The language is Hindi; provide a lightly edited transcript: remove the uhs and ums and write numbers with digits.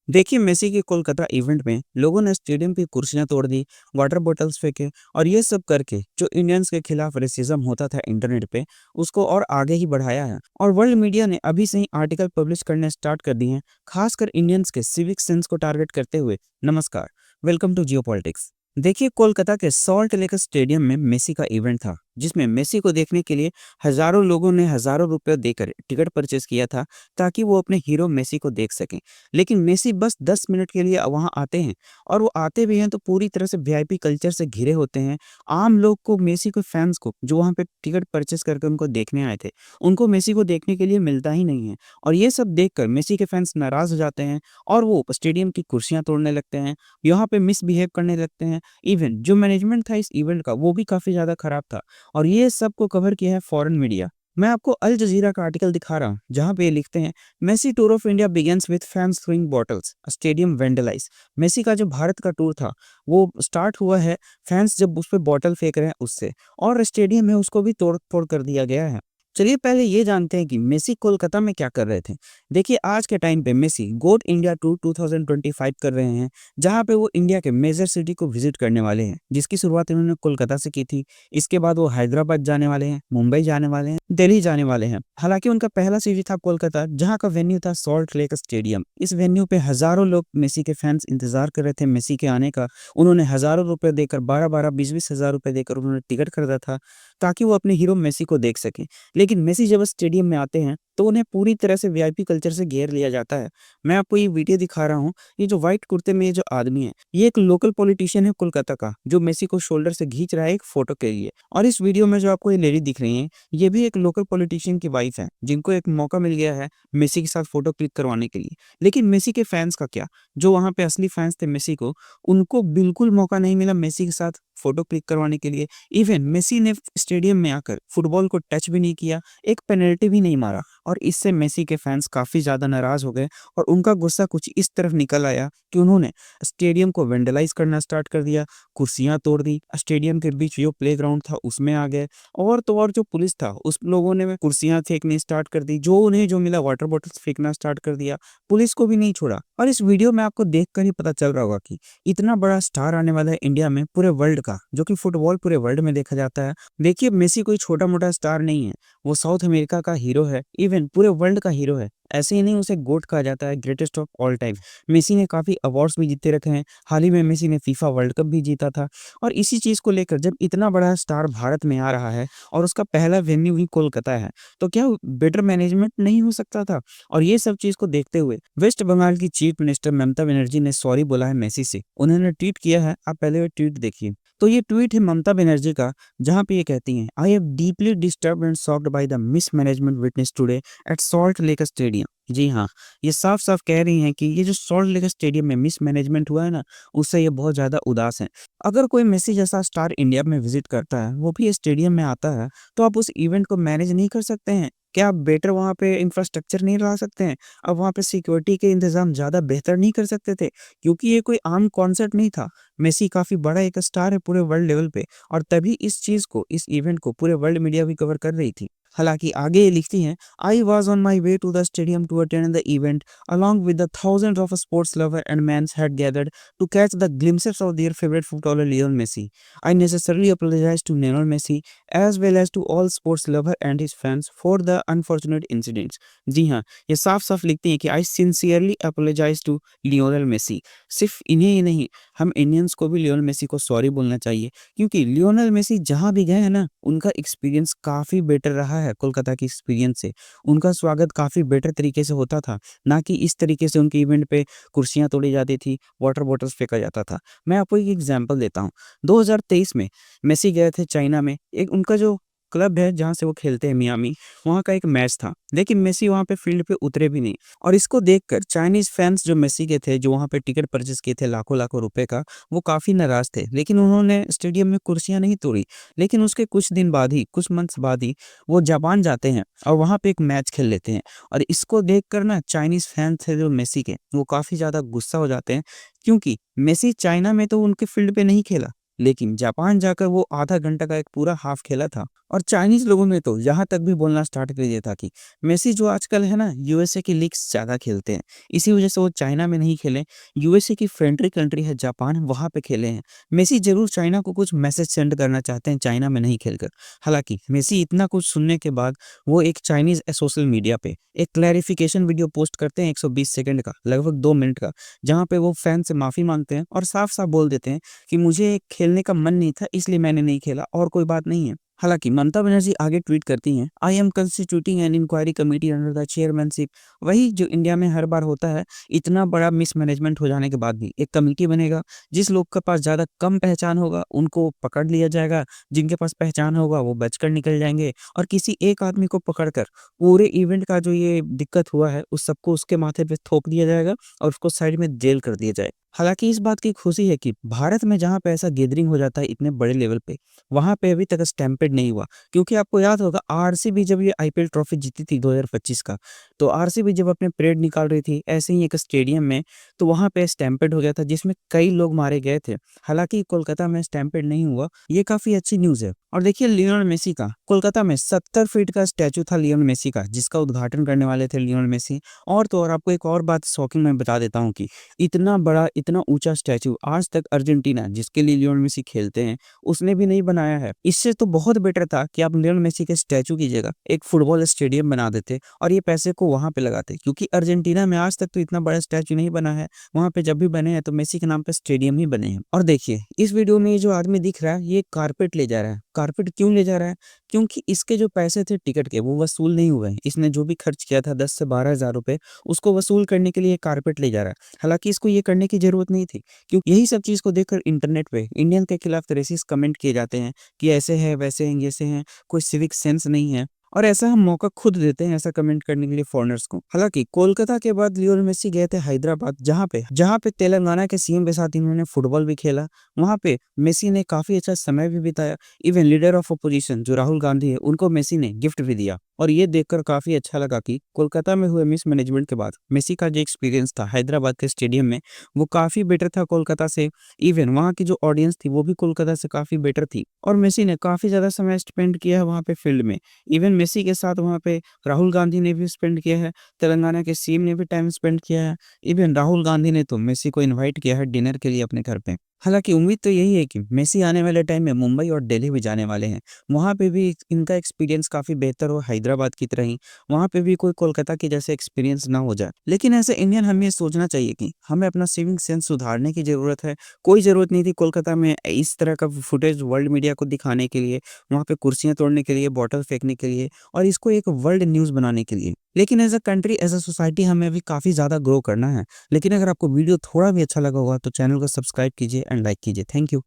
देखिए, मेसी के कोलकाता इवेंट में लोगों ने स्टेडियम की कुर्सियां तोड़ दी, वाटर बॉटल्स फेंके और ये सब करके जो इंडियंस के खिलाफ रेसिज्म होता था इंटरनेट पे, उसको और आगे ही बढ़ाया है। और वर्ल्ड मीडिया ने अभी से ही आर्टिकल पब्लिश करने स्टार्ट कर दिए हैं, खासकर इंडियंस के सिविक सेंस को टारगेट करते हुए। नमस्कार, वेलकम टू जियोपॉलिटिक्स। देखिए, कोलकाता के सॉल्ट लेक स्टेडियम में मेसी का इवेंट था, जिसमें मेसी को देखने के लिए हजारों लोगों ने हजारों रुपए देकर टिकट परचेज किया था, ताकि वो अपने हीरो मेसी को देख सकें। लेकिन मेसी बस 10 मिनट के लिए वहाँ आते हैं, और वो आते भी हैं तो पूरी तरह से वीआईपी कल्चर से घिरे होते हैं। आम लोग को, मेसी के फैंस को, जो वहाँ पे टिकट परचेज़ करके उनको देखने आए थे, उनको मेसी को देखने के लिए मिलता ही नहीं है। और ये सब देखकर मेसी के फैंस नाराज़ हो जाते हैं और वो स्टेडियम की कुर्सियाँ तोड़ने लगते हैं, यहाँ पे मिसबिहेव करने लगते हैं। इवन जो मैनेजमेंट था इस इवेंट का, वो भी काफ़ी ज़्यादा खराब था, और ये सबको कवर किया है फॉरेन मीडिया। मैं आपको अल जज़ीरा का आर्टिकल दिखा रहा हूँ, जहाँ पे ये लिखते हैं, Messi tour of India begins with fans throwing bottles, stadium vandalise. Messi का जो भारत का टूर था, वो स्टार्ट हुआ है फैंस जब उस पे बॉटल फेंक रहे हैं उससे, और स्टेडियम में उसको भी तोड़ फोड़ कर दिया गया है। चलिए पहले ये जानते हैं कि मेसी कोलकाता में क्या कर रहे थे। देखिए, आज के टाइम पे मेसी गोट इंडिया टूर 2025 कर रहे हैं, जहाँ पे वो इंडिया के मेजर सिटी को विजिट करने वाले हैं, जिसकी शुरुआत इन्होंने कोलकाता से की थी। इसके बाद वो हैदराबाद जाने वाले हैं, मुंबई जाने वाले हैं, दिल्ली जाने वाले हैं। हालांकि उनका पहला सिटी था कोलकाता, जहां का वेन्यू था सॉल्ट लेक स्टेडियम। इस वेन्यू पे हजारों लोग, मेसी के फैंस, इंतजार कर रहे थे मेसी के आने का। उन्होंने हजारों रुपए देकर, 12-12, 20-20 हजार रुपए देकर उन्होंने टिकट खरीदा था, ताकि वो अपने हीरो मेसी को देख सके। लेकिन मेसी जब स्टेडियम में आते हैं तो उन्हें पूरी तरह से वीआईपी कल्चर से घेर लिया जाता है। मैं आपको ये वीडियो दिखा रहा हूँ। ये जो व्हाइट कुर्ते में ये जो आदमी है, ये एक लोकल पॉलिटिशियन है कोलकाता का, जो मेसी को शोल्डर से खींच रहा है एक फोटो के लिए। और इस वीडियो में जो आपको ये लेडी दिख रही है, ये भी एक लोकल पॉलिटिशियन की वाइफ है, जिनको एक मौका मिल गया है मेसी के साथ फोटो क्लिक करवाने के लिए। लेकिन मेसी के फैंस का क्या, जो वहां पे असली फैंस थे मेसी को, उनको बिल्कुल मौका नहीं मिला मेसी के साथ फोटो क्लिक करवाने के लिए। इवन मेसी ने स्टेडियम में आकर फुटबॉल को टच भी नहीं किया, एक पेनल्टी भी नहीं मारा। और इससे मेसी के फैंस काफी ज्यादा नाराज हो गए, और उनका गुस्सा कुछ इस तरफ निकल आया कि उन्होंने स्टेडियम को वेंडलाइज करना स्टार्ट कर दिया, कुर्सियां तोड़ दी, स्टेडियम के बीच जो प्लेग्राउंड था उसमें आ गए। और तो और जो पुलिस था, उस लोगों ने कुर्सियां फेंकनी स्टार्ट कर दी, जो उन्हें जो मिला वाटर बॉटल्स फेंकना स्टार्ट कर दिया। पुलिस को भी नहीं छोड़ा। और इस वीडियो में आपको देखकर ही पता चल रहा होगा कि इतना बड़ा स्टार आने वाला है इंडिया में, पूरे वर्ल्ड का, जो कि फुटबॉल पूरे वर्ल्ड में देखा जाता है। देखिए, मेसी कोई छोटा मोटा स्टार नहीं है, वो साउथ अमेरिका का हीरो है, इवन पूरे वर्ल्ड का हीरो है। ऐसे ही नहीं, उसे गोट कहा जाता है, greatest of all time. Messi ने काफी अवार्ड्स भी जीते रखे हैं। हाल ही में मेसी ने फीफा वर्ल्ड कप भी जीता था। और इसी चीज को लेकर जब इतना बड़ा स्टार भारत में आ रहा है, और उसका पहला वेन्यू ही कोलकाता है, तो क्या बेटर मैनेजमेंट नहीं हो सकता था? और ये सब चीज को देखते हुए वेस्ट बंगाल की चीफ मिनिस्टर ममता बनर्जी ने सॉरी बोला है मेसी से। उन्होंने ट्वीट किया है, आप पहले वो ट्वीट देखिए। तो ये ट्वीट है ममता बनर्जी का, जहां पे ये कहती हैं, I am deeply disturbed and shocked by the mismanagement witness today at Salt Lake stadium. जी हाँ, ये साफ साफ कह रही हैं कि ये जो सॉल्ट लेक स्टेडियम में मिसमैनेजमेंट हुआ है ना, उससे ये बहुत ज्यादा उदास हैं। अगर कोई मेसी जैसा स्टार इंडिया में विजिट करता है, वो भी स्टेडियम में आता है, तो आप उस इवेंट को मैनेज नहीं कर सकते हैं? क्या आप बेटर वहाँ पे इंफ्रास्ट्रक्चर नहीं ला सकते हैं? अब वहाँ पे सिक्योरिटी के इंतजाम ज़्यादा बेहतर नहीं कर सकते थे? क्योंकि ये कोई आम कॉन्सर्ट नहीं था। मेसी काफ़ी बड़ा एक स्टार है पूरे वर्ल्ड लेवल पे, और तभी इस चीज़ को, इस इवेंट को पूरे वर्ल्ड मीडिया भी कवर कर रही थी। हालाँकि आगे ये लिखती हैं, I was on my way to the stadium to attend the event along with the thousands of sports lovers and fans had gathered to catch the glimpses of their favorite footballer Lionel Messi. I necessarily apologize to Lionel Messi as well as to all sports lovers and his fans for the unfortunate incidents. जी हाँ, ये साफ साफ लिखती हैं कि I sincerely apologise to Lionel Messi. सिर्फ इन्हें ही नहीं, हम इंडियंस को भी लियोनल मेसी को सॉरी बोलना चाहिए, क्योंकि लियोनल मेसी जहाँ भी गए हैं ना, उनका एक्सपीरियंस काफ़ी बेटर रहा है कोलकाता के एक्सपीरियंस से। उनका स्वागत काफ़ी बेटर तरीके से होता था, ना कि इस तरीके से उनके इवेंट पे कुर्सियाँ तोड़ी जाती थी, वाटर बॉटल्स फेंका जाता था। मैं आपको एक एग्जांपल देता हूँ। 2023 में मेसी गए थे चाइना में, एक उनका जो क्लब है जहाँ से वो खेलते हैं, मियामी, वहाँ का एक मैच था। लेकिन मेसी वहाँ पे फील्ड पे उतरे भी नहीं, और इसको देखकर चाइनीज़ फैंस जो मेसी के थे, जो वहाँ पे टिकट परचेज़ किए थे लाखों-लाखों रुपए का, वो काफ़ी नाराज़ थे। लेकिन उन्होंने स्टेडियम में कुर्सियाँ नहीं तोड़ी। लेकिन उसके कुछ दिन बाद ही, कुछ मंथ्स बाद ही, वो जापान जाते हैं और वहाँ पे एक मैच खेल लेते हैं। और इसको देखकर ना चाइनीज़ फैन थे जो मेसी के, वो काफ़ी ज़्यादा गुस्सा हो जाते हैं, क्योंकि मेसी चाइना में तो उनके फील्ड पे नहीं खेला, लेकिन जापान जाकर वो आधा घंटा का एक पूरा हाफ खेला था। और चाइनीज लोगों ने तो यहाँ तक भी बोलना स्टार्ट कर दिया था कि मेसी जो आजकल है ना, यूएसए की लीग्स ज़्यादा खेलते हैं, इसी वजह से वो चाइना में नहीं खेले। यूएसए की फ्रेंडली कंट्री है जापान, वहाँ पे खेले हैं। मेसी जरूर चाइना को कुछ मैसेज सेंड करना चाहते हैं चाइना में नहीं खेलकर। हालांकि मेसी इतना कुछ सुनने के बाद वो एक चाइनीज सोशल मीडिया पे एक क्लैरिफिकेशन वीडियो पोस्ट करते हैं 120 सेकंड का, लगभग 2 मिनट का, जहाँ पे वो फैन से माफी मांगते हैं और साफ साफ बोल देते हैं कि मुझे खेलने का मन नहीं था इसलिए मैंने नहीं खेला, और कोई बात नहीं है। हालांकि ममता बनर्जी आगे ट्वीट करती हैं, I am constituting an inquiry committee under the chairmanship. वही जो इंडिया में हर बार होता है, इतना बड़ा मिसमैनेजमेंट हो जाने के बाद भी एक कमेटी बनेगा, जिस लोग के पास ज़्यादा कम पहचान होगा उनको पकड़ लिया जाएगा, जिनके पास पहचान होगा वो बचकर निकल जाएंगे, और किसी एक आदमी को पकड़कर पूरे इवेंट का जो ये दिक्कत हुआ है उस सबको उसके माथे पे थोप दिया जाएगा और उसको साइड में जेल कर दिया जाए। हालांकि इस बात की खुशी है कि भारत में जहाँ पे ऐसा गैदरिंग हो जाता है इतने बड़े लेवल पे, वहाँ पे अभी तक स्टैम्पेड नहीं हुआ। क्योंकि आपको याद होगा आरसीबी जब ये आईपीएल ट्रॉफी जीती थी 2025 का, तो आरसीबी जब अपने परेड निकाल रही थी ऐसे ही एक स्टेडियम में, तो वहाँ पे स्टैम्पेड हो गया था जिसमें कई लोग मारे गए थे। हालांकि कोलकाता में स्टैम्पेड नहीं हुआ, ये काफी अच्छी न्यूज है। और देखिए लियोनेल मेसी का कोलकाता में 70 फीट का स्टैचू था लियोनेल मेसी का, जिसका उद्घाटन करने वाले थे लियोनेल मेसी। और तो और आपको एक और बात शॉकिंग मैं बता देता हूँ कि इतना बड़ा इतना ऊंचा स्टैचू आज तक अर्जेंटीना, जिसके लिए लियोनेल मेसी खेलते हैं, उसने भी नहीं बनाया है। इससे तो बहुत बेटर था कि आप लियोनेल मेसी के स्टैचू की जगह एक फुटबॉल स्टेडियम बना देते और ये पैसे को वहां पे लगाते, क्योंकि अर्जेंटीना में आज तक तो इतना बड़ा स्टैचू नहीं बना है। वहां पे जब भी बने हैं तो मेसी के नाम पे स्टेडियम ही बने हैं। और देखिए इस वीडियो में ये जो आदमी दिख रहा है ये कारपेट ले जा रहा है। कारपेट क्यों ले जा रहा है? क्योंकि इसके जो पैसे थे टिकट के वो वसूल नहीं हुए हैं। इसने जो भी खर्च किया था 10 से 12 हज़ार रुपए, उसको वसूल करने के लिए कारपेट ले जा रहा है। हालांकि इसको ये करने की जरूरत नहीं थी, क्योंकि यही सब चीज को देखकर इंटरनेट पे इंडियन के खिलाफ रेसिस्ट कमेंट किए जाते हैं कि ऐसे है वैसे हैं ये से हैं, कोई सिविक सेंस नहीं है। और ऐसा हम मौका खुद देते हैं ऐसा कमेंट करने के लिए फॉरेनर्स को। हालांकि कोलकाता के बाद लियोनेल मेसी गए थे हैदराबाद, जहां पे तेलंगाना के सीएम के साथ इन्होंने फुटबॉल भी खेला। वहां पे मेसी ने काफी अच्छा समय भी बिताया। इवन लीडर ऑफ अपोजिशन जो राहुल गांधी है उनको मेसी ने गिफ्ट भी दिया। और ये देखकर काफी अच्छा लगा कि कोलकाता में हुए मिसमैनेजमेंट के बाद मेसी का जो एक्सपीरियंस था हैदराबाद के स्टेडियम में वो काफी बेटर था कोलकाता से। इवन वहाँ की जो ऑडियंस थी वो भी कोलकाता से काफी बेटर थी, और मेसी ने काफी ज्यादा समय स्पेंड किया है वहाँ पे फील्ड में। इवन मेसी के साथ वहाँ पे राहुल गांधी ने भी स्पेंड किया है, तेलंगाना के सीएम ने भी टाइम स्पेंड किया है। इवन राहुल गांधी ने तो मेसी को इनवाइट किया है डिनर के लिए अपने घर पे। हालांकि उम्मीद तो यही है कि मेसी आने वाले टाइम में मुंबई और दिल्ली भी जाने वाले हैं, वहाँ पे भी इनका एक्सपीरियंस काफ़ी बेहतर हो हैदराबाद की तरह ही, वहाँ पे भी कोई कोलकाता की जैसे एक्सपीरियंस ना हो जाए। लेकिन ऐसे इंडियन हमें ये सोचना चाहिए कि हमें अपना सेविंग सेंस सुधारने की ज़रूरत है। कोई ज़रूरत नहीं थी कोलकाता में इस तरह का फुटेज वर्ल्ड मीडिया को दिखाने के लिए, वहाँ पे कुर्सियाँ तोड़ने के लिए, बॉटल फेंकने के लिए, और इसको एक वर्ल्ड न्यूज़ बनाने के लिए। लेकिन as a country as a society हमें अभी काफ़ी ज़्यादा ग्रो करना है। लेकिन अगर आपको वीडियो थोड़ा भी अच्छा लगा होगा तो चैनल को सब्सक्राइब कीजिए एंड लाइक कीजिए। Thank you.